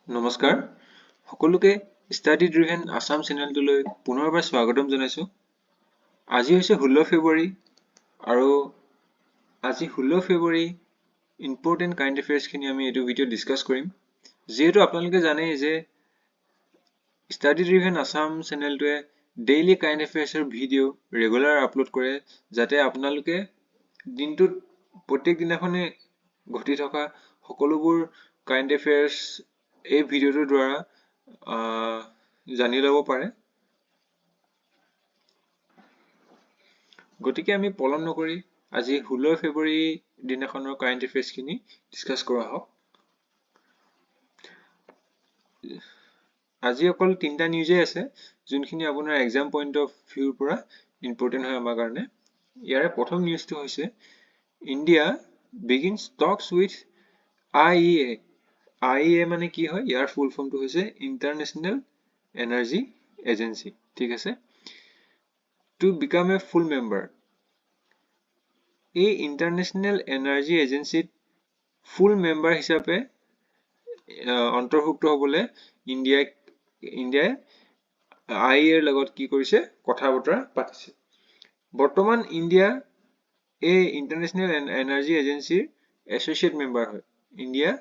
নমস্কাৰ সকলোকে study driven Assam চেনেলটোলৈ পুনৰবাৰ স্বাগতম জনাইছো। আজি হৈছে 16 ফেব্ৰুৱাৰী আৰু আজি 16 ফেব্ৰুৱাৰী ইম্পৰ্টেণ্ট কাৰেণ্ট এফেয়াৰ্ছখিনি আমি এইটো ভিডিঅ' ডিছকাছ কৰিম। যিহেতু আপোনালোকে জানে যে ষ্টাডি ড্ৰিভেন আসাম চেনেলটোৱে ডেইলি কাৰেণ্ট এফেয়াৰ্ছৰ ভিডিঅ' ৰেগুলাৰ আপলোড কৰে, যাতে আপোনালোকে দিনটোত প্ৰত্যেক দিনাখনে ঘটি থকা সকলোবোৰ কাৰেণ্ট এফেয়াৰ্ছ এই ভিডিঅ'টোৰ দ্বাৰা জানি ল'ব পাৰে। গতিকে আমি পলম নকৰি আজি 16 ফেব্ৰুৱাৰী দিনাখনৰ কাৰেণ্ট এফেয়াৰ্ছখিনি ডিছকাছ কৰা হওক। আজি অকল 3টা নিউজে আছে, যোনখিনি আপোনাৰ এক্সাম পইণ্ট অফ ভিউৰ পৰা ইম্পৰ্টেণ্ট হয় আমাৰ কাৰণে। ইয়াৰে প্ৰথম নিউজটো হৈছে India begins talks with IEA। IEA মানে কি হয়? ইয়াৰ ফুল ফৰ্মটো হৈছে ইণ্টাৰনেশ্যনেল এনাৰ্জি এজেঞ্চি। ঠিক আছে, to become a full member. এই ইণ্টাৰনেশ্যনেল এনাৰ্জি এজেঞ্চিত ফুল মেম্বাৰ হিচাপে অন্তৰ্ভুক্ত হ'বলৈ ইণ্ডিয়াই IEA লগত কি কৰিছে? কথা বতৰা পাতিছে। বৰ্তমান ইণ্ডিয়া এই ইণ্টাৰনেশ্যনেল এনাৰ্জি এজেঞ্চিৰ এছ'চিয়েট মেম্বাৰ হয় ইণ্ডিয়া।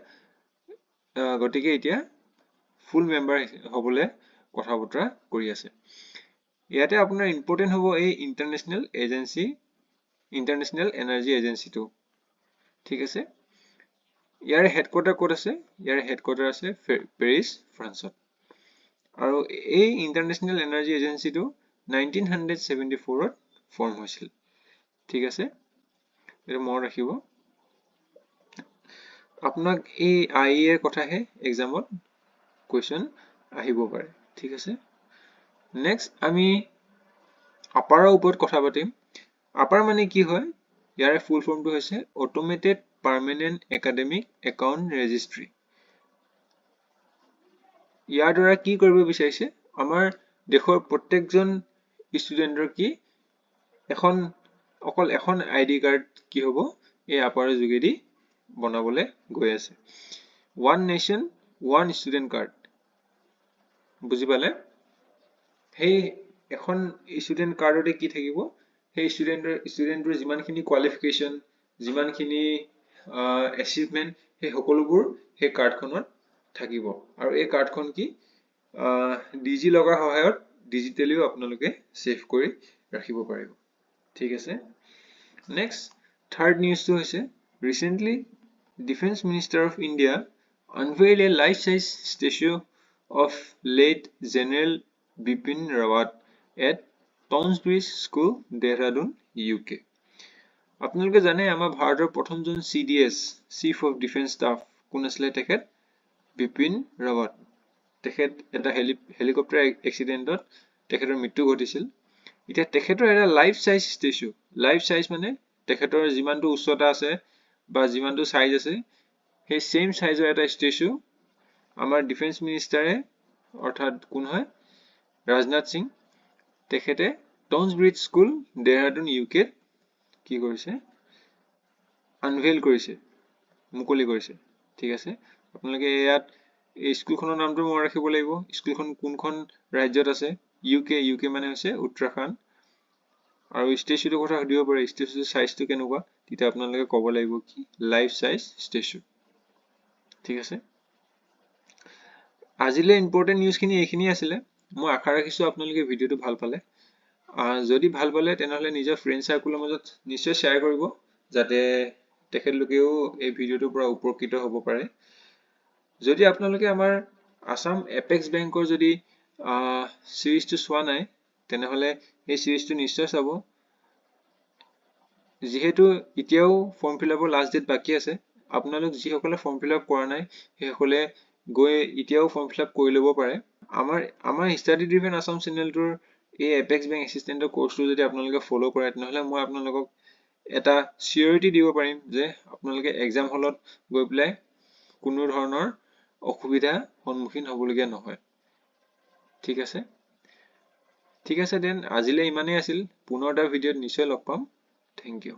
গতিকে এতিয়া ফুল মেম্বাৰ হ'বলৈ কথা বতৰা কৰি আছে। ইয়াতে আপোনাৰ ইম্পৰ্টেণ্ট হ'ব এই ইণ্টাৰনেশ্যনেল এনাৰ্জি এজেঞ্চিটো। ঠিক আছে, ইয়াৰ হেডকোৱাৰ্টাৰ ক'ত আছে? ইয়াৰ হেডকোৱাৰ্টাৰ আছে পেৰিছ, ফ্ৰান্সত। আৰু এই ইণ্টাৰনেশ্যনেল এনাৰ্জি এজেঞ্চিটো 1974ত ফৰ্ম হৈছিল। ঠিক আছে, এইটো মনত ৰাখিব। আপোনাক এই IEA কথাহে এক্সামত কুৱেশ্যন আহিব পাৰে। ঠিক আছে, নেক্সট আমি আপাৰৰ ওপৰত কথা পাতিম। আপাৰ মানে কি হয়? ইয়াৰে ফুল ফৰ্মটো হৈছে automated permanent academic account registry. ইয়াৰ দ্বাৰা কি কৰিব বিচাৰিছে? আমাৰ দেশৰ প্ৰত্যেকজন ষ্টুডেণ্টৰ কি অকল এখন ID কাৰ্ড কি হ'ব? এই আপাৰৰ যোগেদি বনাবলৈ গৈ আছে। One nation one student card, বুজি পালে? সেই এখন ষ্টুডেণ্ট কাৰ্ডতে কি থাকিব? সেই ষ্টুডেণ্টৰ যিমানখিনি কোৱালিফিকেশ্যন, যিমানখিনি এচিভমেণ্ট, সেই সকলোবোৰ সেই কাৰ্ডখনত থাকিব। আৰু এই কাৰ্ডখন কি ডিজি লগাৰ সহায়ত ডিজিটেলিও আপোনালোকে ছেভ কৰি ৰাখিব পাৰিব। ঠিক আছে, নেক্সট থাৰ্ড নিউজটো হৈছে recently defence minister of India unveiled a life-size statue of late General Bipin Rawat at Townsbridge School, Dehradun, UK. আপোনালোকে জানে আমাৰ ভাৰতৰ প্ৰথমজন CDS, chief of defence staff, কোন আছিলে তেখেত? বিপিন ৰাৱাট। তেখেত এটা হেলিকপ্টাৰ এক্সিডেণ্টত তেখেতৰ মৃত্যু ঘটিছিল। এতিয়া তেখেতৰ এটা life size statue, life size মানে তেখেতৰ যিমানটো উচ্চতা আছে বা যিমানটো চাইজ আছে, সেই সেম চাইজৰ এটা ষ্টেচু আমাৰ ডিফেন্স মিনিষ্টাৰে, অৰ্থাৎ কোন হয়? ৰাজনাথ সিং, তেখেতে টউন্সব্ৰিজ স্কুল, ডেহৰাডুন, UKত কি কৰিছে? আনভেইল কৰিছে, মুকলি কৰিছে। ঠিক আছে, আপোনালোকে ইয়াত এই স্কুলখনৰ নামটো মনত ৰাখিব লাগিব। স্কুলখন কোনখন ৰাজ্যত আছে? UK মানে হৈছে উত্তৰাখণ্ড। আৰু ষ্টেচুটোৰ কথা সুধিব পাৰে, ষ্টেচুটোৰ চাইজটো কেনেকুৱা? তেতিয়া আপোনালোকে ক'ব লাগিব কি? Life size statue. ঠিক আছে, আজিলৈ ইম্পৰ্টেণ্ট নিউজখিনি এইখিনি আছিলে। মই আশা ৰাখিছোঁ আপোনালোকে ভিডিঅ'টো ভাল পালে। যদি ভাল পালে তেনেহ'লে নিজৰ ফ্ৰেণ্ড চাৰ্কুলৰ মাজত নিশ্চয় শ্বেয়াৰ কৰিব, যাতে তেখেতলোকেও এই ভিডিঅ'টোৰ পৰা উপকৃত হ'ব পাৰে। যদি আপোনালোকে আমাৰ আসাম এপেক্স বেংকৰ যদি চিৰিজটো চোৱা নাই, তেনেহ'লে এই চিৰিজটো নিশ্চয় চাব। যিহেতু এতিয়াও ফৰ্ম ফিল আপৰ লাষ্ট ডেট বাকী আছে, আপোনালোক যিসকলে ফৰ্ম ফিল আপ কৰা নাই সেইসকলে গৈ এতিয়াও ফৰ্ম ফিল আপ কৰি ল'ব পাৰে। আমাৰ ষ্টাডি ড্ৰিভেন আসাম চেনেলটোৰ এই এপেক্স বেংক এছিষ্টেণ্টৰ কোৰ্চটো যদি আপোনালোকে ফ'ল' কৰে, তেনেহ'লে মই আপোনালোকক এটা চিয়ৰিটি দিব পাৰিম যে আপোনালোকে এক্সাম হলত গৈ পেলাই কোনো ধৰণৰ অসুবিধাৰ সন্মুখীন হ'বলগীয়া নহয়। ঠিক আছে দেন আজিলৈ ইমানেই আছিল। পুনৰ এটা ভিডিঅ'ত নিশ্চয় লগ পাম। Thank U.